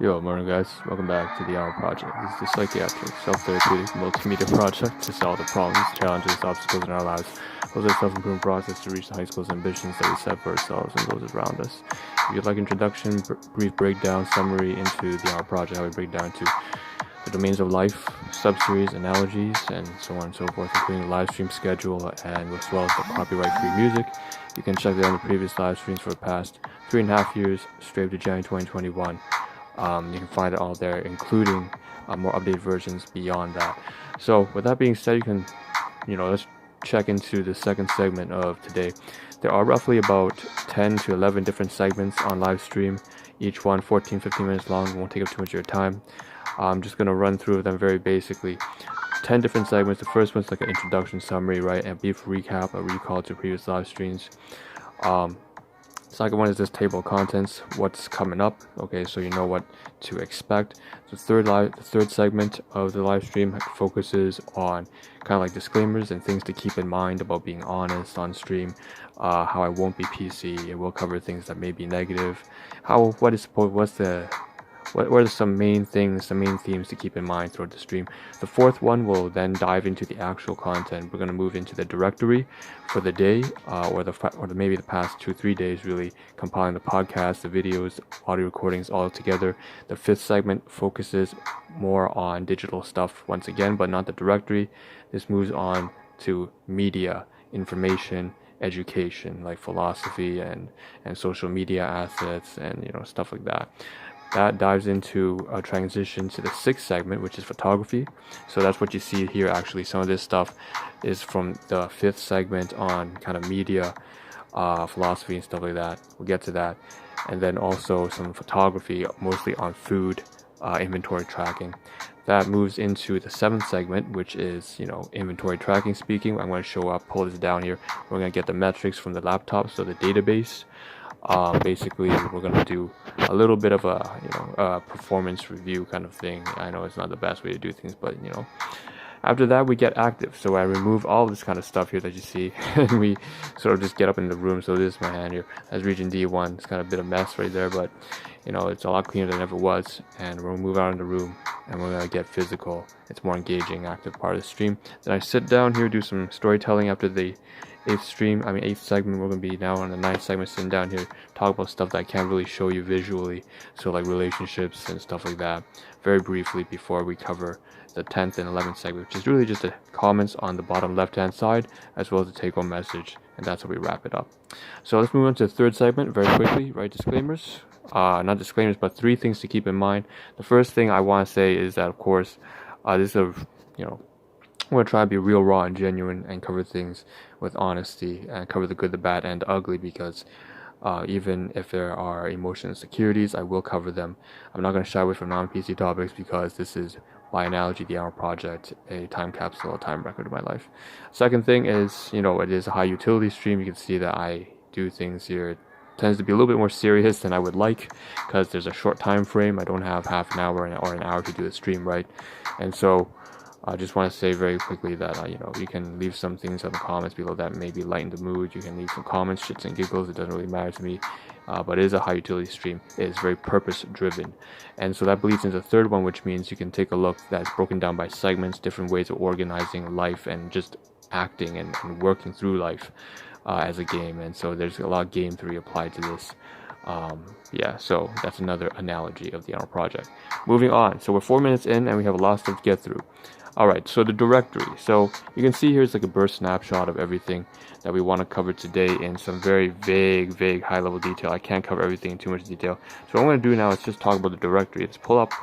Yo, morning guys. Welcome back to the Ahn Rho Project. This is the psychiatric, self-therapeutic, multimedia project to solve the problems, challenges, obstacles in our lives. Those are self-improvement process to reach the high school's ambitions that we set for ourselves and those around us. If you'd like introduction, brief breakdown, summary into the Ahn Rho Project, how we break down to the domains of life, sub-series, analogies, and so on and so forth, including the live stream schedule and as well as the copyright-free music. You can check out the previous live streams for the past 3.5 years, straight to January 2021. You can find it all there, including more updated versions beyond that. So with that being said, let's check into the second segment of today. There are roughly about 10 to 11 different segments on live stream, each one 14-15 minutes long. It won't take up too much of your time. I'm just going to run through them very basically. 10 different segments. The first one's like an introduction summary, right, and brief recap, a recall to previous live streams. Second one is this table of contents, what's coming up, okay, so you know what to expect. The third segment of the live stream focuses on kind of like disclaimers and things to keep in mind about being honest on stream, how I won't be PC. It will cover things that may be negative, what are some main things, the main themes to keep in mind throughout the stream. The fourth one will then dive into the actual content. We're going to move into the directory for the day, or maybe the past 2-3 days, really compiling the podcast, the videos, audio recordings all together. The fifth segment focuses more on digital stuff once again, but not the directory. This moves on to media, information, education, like philosophy and social media assets and stuff like that. That dives into a transition to the sixth segment, which is photography. So that's what you see here. Actually, some of this stuff is from the fifth segment on kind of media, philosophy and stuff like that. We'll get to that. And then also some photography, mostly on food, inventory tracking. That moves into the seventh segment, which is, inventory tracking speaking. I'm going to pull this down here. We're going to get the metrics from the laptop, so the database. Basically, we're going to do a little bit of a performance review kind of thing. I know it's not the best way to do things, but after that we get active. So I remove all this kind of stuff here that you see and we sort of just get up in the room. So this is my hand here. That's region D1. It's kind of a bit of mess right there, but it's a lot cleaner than it ever was. And we'll move out in the room and we're going to get physical. It's more engaging, active part of the stream. Then I sit down here, do some storytelling after the eighth segment. We're going to be now on the ninth segment, sitting down here, talk about stuff that I can't really show you visually, so like relationships and stuff like that, very briefly before we cover the 10th and 11th segment, which is really just the comments on the bottom left hand side as well as the take home message, and that's how we wrap it up. So let's move on to the third segment very quickly, right? Disclaimers, not disclaimers, but 3 things to keep in mind. The first thing I want to say is that, of course, this is I'm going to try to be real, raw, and genuine and cover things with honesty and cover the good, the bad, and the ugly, because even if there are emotional insecurities, I will cover them. I'm not going to shy away from non-PC topics because this is, by analogy, the Ahn Rho Project, a time capsule, a time record of my life. Second thing is, it is a high utility stream. You can see that I do things here. It tends to be a little bit more serious than I would like because there's a short time frame. I don't have half an hour or an hour to do the stream, right? And so I just want to say very quickly that, you can leave some things in the comments below that maybe lighten the mood. You can leave some comments, shits and giggles. It doesn't really matter to me. But it is a high utility stream. It is very purpose driven. And so that bleeds into the third one, which means you can take a look that's broken down by segments, different ways of organizing life and just acting and working through life as a game. And so there's a lot of game theory applied to this. So that's another analogy of the Ahn Rho Project. Moving on. So we're 4 minutes in and we have a lot of stuff to get through. Alright, so the directory. So you can see here's like a burst snapshot of everything that we want to cover today in some very vague, high-level detail. I can't cover everything in too much detail. So what I'm going to do now is just talk about the directory. Let's pull up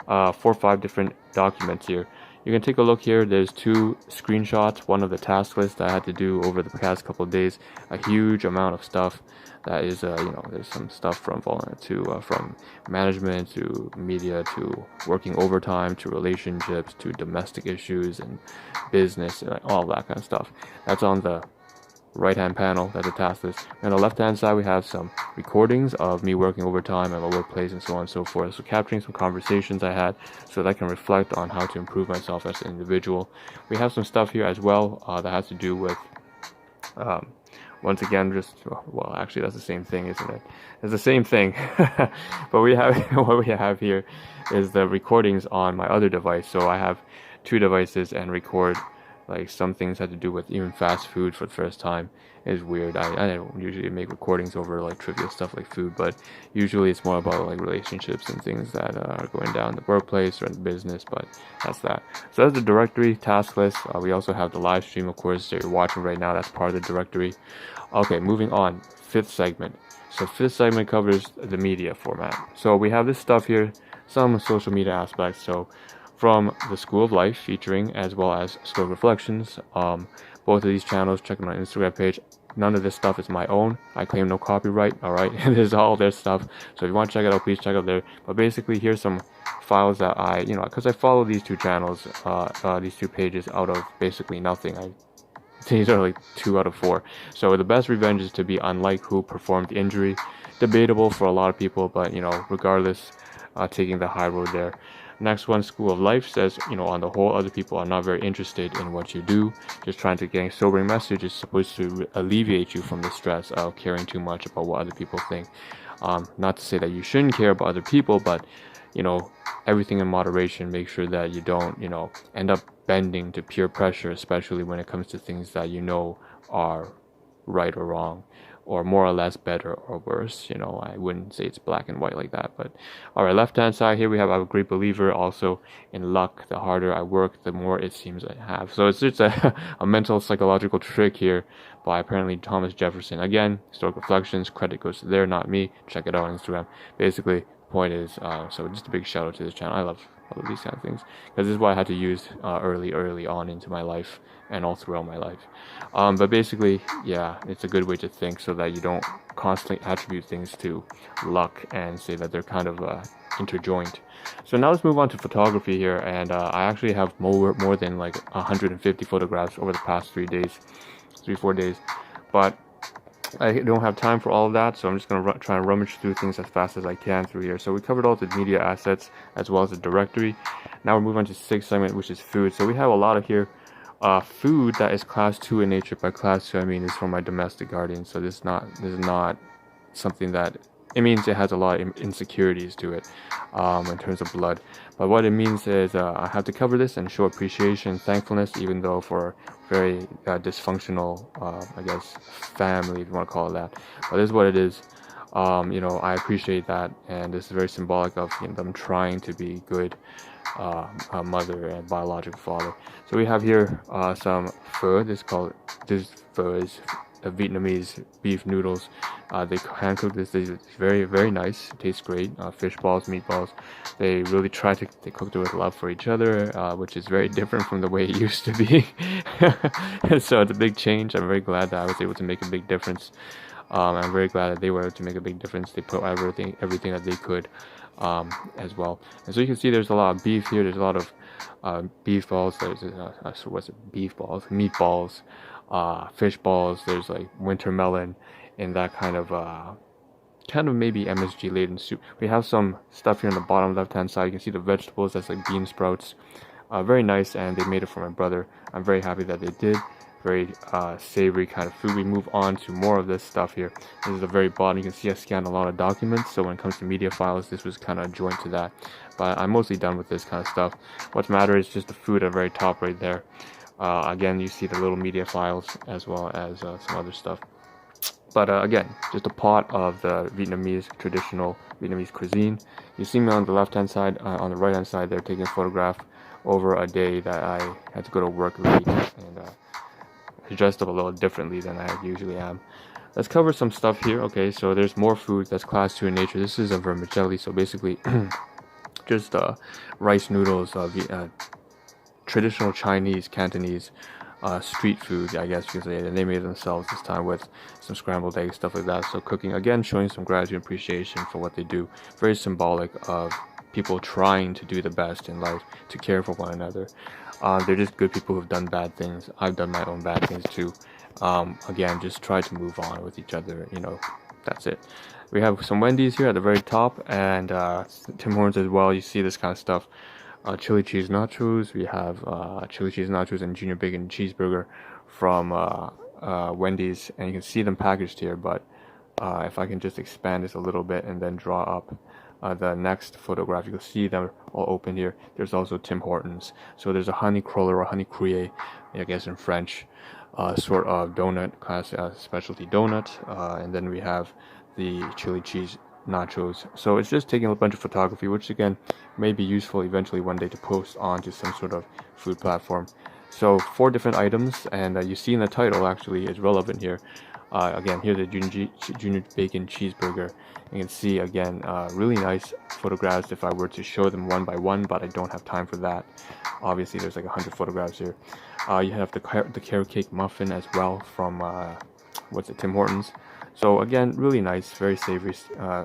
4 or 5 different documents here. You can take a look here. There's 2 screenshots, one of the task list that I had to do over the past couple of days. A huge amount of stuff. That is, there's some stuff from management to media to working overtime to relationships to domestic issues and business and all that kind of stuff. That's on the right hand panel. That's a task list. And on the left hand side, we have some recordings of me working overtime at my workplace and so on and so forth. So capturing some conversations I had so that I can reflect on how to improve myself as an individual. We have some stuff here as well that has to do with once again, just, well, actually that's the same thing, isn't it? It's the same thing. But we have, what we have here is the recordings on my other device. So I have two devices and record like some things had to do with even fast food for the first time. Is weird. I don't usually make recordings over like trivial stuff like food, but usually it's more about like relationships and things that are going down in the workplace or in the business. But that's that. So that's the directory task list. We also have the live stream, of course, that you're watching right now. That's part of the directory. Okay, moving on. Fifth segment. So fifth segment covers the media format. So we have this stuff here, some social media aspects. So from the School of Life featuring as well as School of Reflections. Both of these channels, check my Instagram page. None of this stuff is my own. I claim no copyright, alright? This is all their stuff. So if you want to check it out, please check out there. But basically, here's some files that I, because I follow these two channels, these two pages out of basically nothing. These are like 2 out of 4. So the best revenge is to be unlike who performed the injury. Debatable for a lot of people, but regardless, taking the high road there. Next one, School of Life says, on the whole, other people are not very interested in what you do. Just trying to get a sobering message is supposed to alleviate you from the stress of caring too much about what other people think. Not to say that you shouldn't care about other people, but everything in moderation. Make sure that you don't end up bending to peer pressure, especially when it comes to things that are right or wrong, or more or less better or worse. I wouldn't say it's black and white like that. But all right, left hand side here we have, I'm a great believer also in luck. The harder I work, the more it seems I have. So it's just a mental psychological trick here by apparently Thomas Jefferson. Again, historical reflections, credit goes to there, not me. Check it out on Instagram. Basically, the point is, so just a big shout out to this channel. I love these kind of things, because this is what I had to use early on into my life and all throughout my life. But basically, yeah, it's a good way to think so that you don't constantly attribute things to luck and say that they're kind of interjoined. So now let's move on to photography here, and I actually have more than like 150 photographs over the past 4 days, but I don't have time for all of that, so I'm just going to try and rummage through things as fast as I can through here. So we covered all the media assets as well as the directory. Now we're moving on to 6th segment, which is food. So we have a lot of here food that is class 2 in nature. By class 2 I mean it's from my domestic guardian, so this is not something that, it means it has a lot of insecurities to it in terms of blood. But what it means is I have to cover this and show appreciation, thankfulness, even though for very dysfunctional, I guess, family, if you want to call it that. But this is what it is. I appreciate that, and this is very symbolic of them trying to be good mother and biological father. So we have here some pho. This pho is Vietnamese beef noodles. They hand cook this. It's very, very nice. It tastes great. Fish balls, meatballs. They really they cooked it with love for each other, which is very different from the way it used to be. So it's a big change. I'm very glad that I was able to make a big difference. I'm very glad that they were able to make a big difference. They put everything that they could as well. And so you can see there's a lot of beef here. There's a lot of beef balls. There's beef balls, meatballs, fish balls. There's like winter melon and that kind of maybe MSG laden soup. We have some stuff here on the bottom left hand side. You can see the vegetables. That's like bean sprouts. Very nice, and they made it for my brother. I'm very happy that they did. Very savory kind of food. We move on to more of this stuff here. This is the very bottom. You can see I scanned a lot of documents, so when it comes to media files, this was kind of joined to that. But I'm mostly done with this kind of stuff. What matters is just the food at the very top right there. Again, you see the little media files as well as some other stuff. But again, just a pot of the traditional Vietnamese cuisine. You see me on the left hand side, on the right hand side, they're taking a photograph over a day that I had to go to work late, and dressed up a little differently than I usually am. Let's cover some stuff here. Okay, so there's more food that's class 2 in nature. This is a vermicelli, so basically just rice noodles, traditional Chinese, Cantonese street food, I guess you could say, and they made it themselves this time with some scrambled eggs, stuff like that. So cooking, again, showing some gratitude and appreciation for what they do. Very symbolic of people trying to do the best in life, to care for one another. They're just good people who've done bad things. I've done my own bad things too. Again, just try to move on with each other. That's it. We have some Wendy's here at the very top, and Tim Hortons as well. You see this kind of stuff. Chili cheese nachos. We have chili cheese nachos and junior bacon cheeseburger from Wendy's, and you can see them packaged here, but if I can just expand this a little bit and then draw up the next photograph, you can see them all open here. There's also Tim Hortons. So there's a honey cruller or honey cruller, I guess in French, sort of donut, class specialty donut, and then we have the chili cheese nachos. So it's just taking a bunch of photography, which again may be useful eventually one day to post onto some sort of food platform. So 4 different items, and you see in the title actually is relevant here. Again, here's the junior bacon cheeseburger. You can see again really nice photographs if I were to show them one by one, but I don't have time for that. Obviously there's like 100 photographs here. You have the carrot cake muffin as well from Tim Hortons. So again, really nice, very savory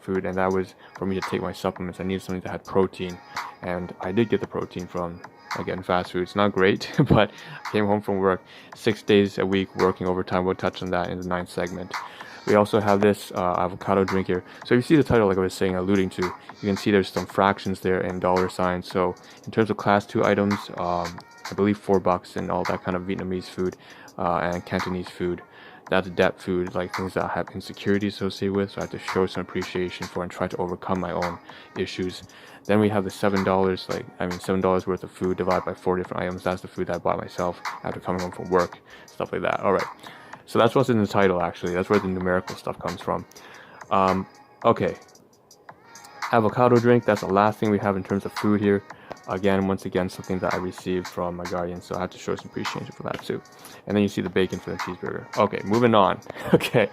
food, and that was for me to take my supplements. I needed something that had protein, and I did get the protein from, again, fast food. It's not great, but I came home from work 6 days a week working overtime. We'll touch on that in the 9th segment. We also have this avocado drink here. So you see the title, like I was saying, alluding to, you can see there's some fractions there and dollar signs. So in terms of class 2 items, I believe $4 and all that kind of Vietnamese food and Cantonese food. That's debt food, like things that I have insecurities associated with, so I have to show some appreciation for and try to overcome my own issues. Then we have the $7, $7 worth of food divided by 4 different items. That's the food that I bought myself after coming home from work, stuff like that. Alright, so that's what's in the title actually. That's where the numerical stuff comes from. Okay, avocado drink, that's the last thing we have in terms of food here. Again, once again, something that I received from my guardian, so I have to show some appreciation for that too. And then you see the bacon for the cheeseburger. Okay, moving on. Okay,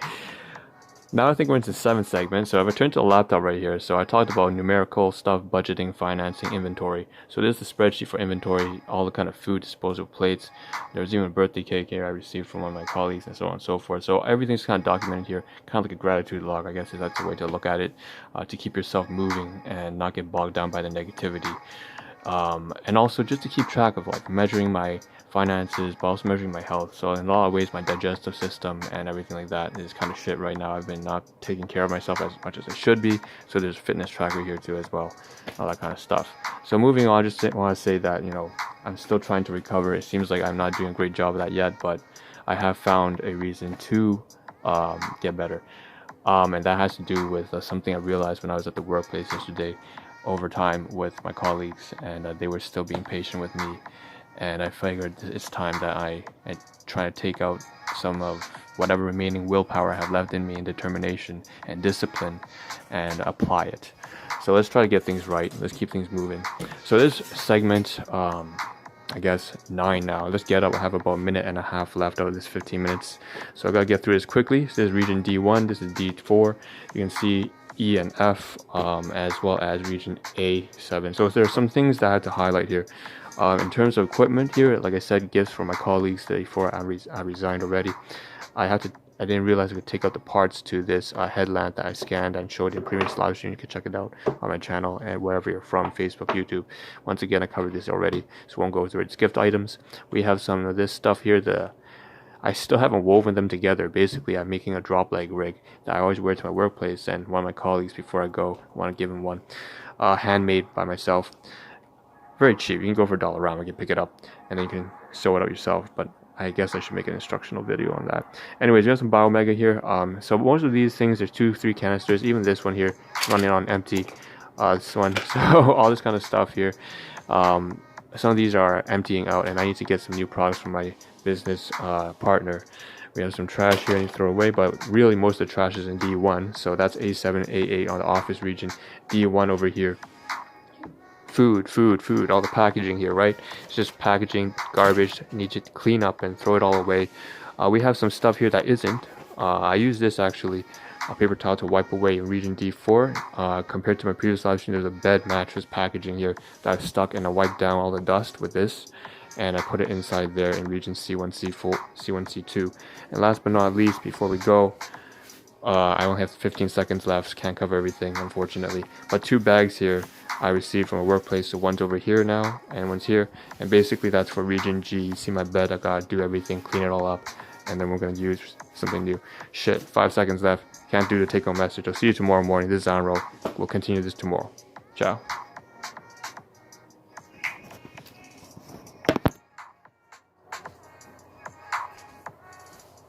now I think we're into the 7th segment. So I've returned to the laptop right here. So I talked about numerical stuff, budgeting, financing, inventory. So this is the spreadsheet for inventory, all the kind of food, disposable plates. There's even a birthday cake here I received from one of my colleagues, and so on and so forth. So everything's kind of documented here, kind of like a gratitude log, I guess, if that's the way to look at it, to keep yourself moving and not get bogged down by the negativity. And also just to keep track of like measuring my finances, but also measuring my health. So in a lot of ways, my digestive system and everything like that is kind of shit right now. I've been not taking care of myself as much as I should be. So there's a fitness tracker here too as well, all that kind of stuff. So moving on, just want to say that, you know, I'm still trying to recover. It seems like I'm not doing a great job of that yet, but I have found a reason to get better. And that has to do with something I realized when I was at the workplace yesterday over time with my colleagues, and they were still being patient with me, and I figured it's time that I try to take out some of whatever remaining willpower I have left in me, and determination and discipline, and apply it. So let's try to get things right. Let's keep things moving. So this segment, I guess 9 now. Let's get up. I have about a minute and a half left out of this 15 minutes, so I gotta get through this quickly. So this is region D1, this is D4. You can see E and F, as well as region A7. So there are some things that I had to highlight here. In terms of equipment here, like I said, gifts from my colleagues before I resigned already. I didn't realize I could take out the parts to this headlamp that I scanned and showed in previous live stream. You can check it out on my channel and wherever you're from, Facebook, YouTube. Once again, I covered this already, so I won't go through it. It's gift items. We have some of this stuff here. I still haven't woven them together. Basically, I'm making a drop leg rig that I always wear to my workplace, and one of my colleagues, before I go, I want to give him one. Handmade by myself. Very cheap. You can go for $1 you can pick it up, and then you can sew it out yourself, but I guess I should make an instructional video on that. Anyways, we have some Biomega here. So most of these things, there's 2-3 canisters. Even this one here, running on empty. This one, so all this kind of stuff here. Some of these are emptying out, and I need to get some new products from my business partner. We have some trash here I need to throw away, but really most of the trash is in D1, so that's A7, A8 on the office region. D1 over here, food, all the packaging here, right? It's just packaging, garbage, need to clean up and throw it all away. We have some stuff here that isn't. I use this actually, a paper towel, to wipe away in region D4. Compared to my previous live stream, there's a bed mattress packaging here that I've stuck, and I wiped down all the dust with this, and I put it inside there in region C1, C4, C1, C2. And last but not least, before we go, I only have 15 seconds left, can't cover everything unfortunately, but 2 bags here I received from a workplace. So one's over here now and one's here, and basically that's for region G. You see my bed, I gotta do everything, clean it all up, and then we're gonna use something new. Shit, 5 seconds left, can't do the take home message. I'll see you tomorrow morning. This is Ahn Rho. We'll continue this tomorrow. Ciao.